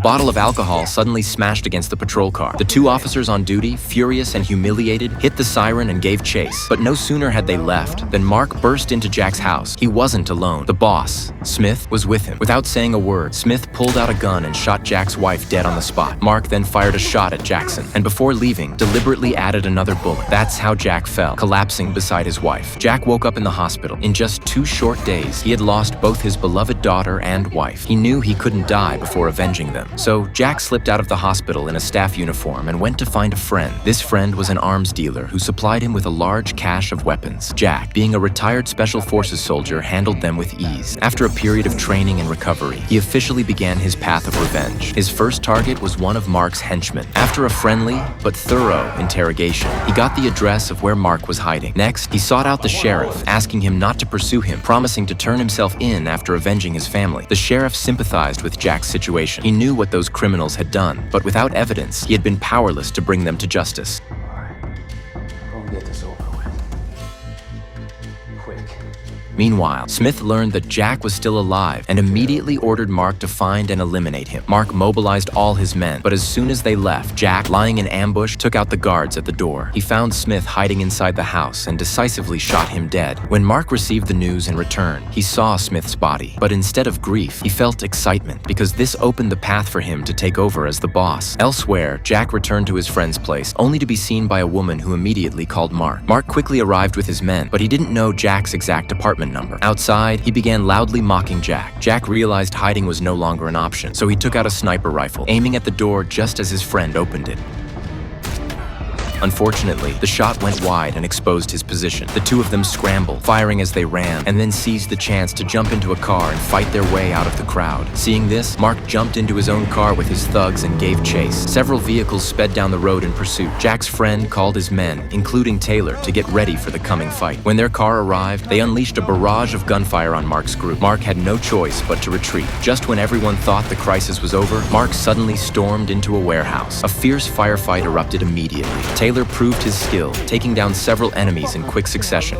bottle of alcohol suddenly smashed against the patrol car. The two officers on duty, furious and humiliated, hit the siren and gave chase. But no sooner had they left than Mark burst into Jack's house. He wasn't alone. The boss, Smith, was with him. Without saying a word, Smith pulled out a gun and shot Jack's wife dead on the spot. Mark then fired a shot at Jackson, and before leaving, deliberately added another bullet. That's how Jack fell, collapsing beside his wife. Jack woke up in the hospital. In just 2 short days, he had lost both his beloved daughter and wife. He knew he couldn't die before avenging them. So Jack slipped out of the hospital in a staff uniform and went to find a friend. This friend was an arms dealer who supplied him with a large cache of weapons. Jack, being a retired Special Forces soldier, handled them with ease. After a period of training and recovery, he officially began his path of revenge. His first target was one of Mark's henchmen. After a friendly but thorough interrogation, he got the address of where Mark was hiding. Next, he sought out the sheriff, asking him not to pursue him, promising to turn himself in after avenging his family. The sheriff sympathized with Jack's situation. He knew what those criminals had done, but without evidence, he had been powerless to bring them to justice. Go get this over with. Quick. Meanwhile, Smith learned that Jack was still alive and immediately ordered Mark to find and eliminate him. Mark mobilized all his men, but as soon as they left, Jack, lying in ambush, took out the guards at the door. He found Smith hiding inside the house and decisively shot him dead. When Mark received the news and returned, he saw Smith's body, but instead of grief, he felt excitement because this opened the path for him to take over as the boss. Elsewhere, Jack returned to his friend's place, only to be seen by a woman who immediately called Mark. Mark quickly arrived with his men, but he didn't know Jack's exact apartment number. Outside, he began loudly mocking Jack. Jack realized hiding was no longer an option, so he took out a sniper rifle, aiming at the door just as his friend opened it. Unfortunately, the shot went wide and exposed his position. The two of them scrambled, firing as they ran, and then seized the chance to jump into a car and fight their way out of the crowd. Seeing this, Mark jumped into his own car with his thugs and gave chase. Several vehicles sped down the road in pursuit. Jack's friend called his men, including Taylor, to get ready for the coming fight. When their car arrived, they unleashed a barrage of gunfire on Mark's group. Mark had no choice but to retreat. Just when everyone thought the crisis was over, Mark suddenly stormed into a warehouse. A fierce firefight erupted immediately. Taylor proved his skill, taking down several enemies in quick succession.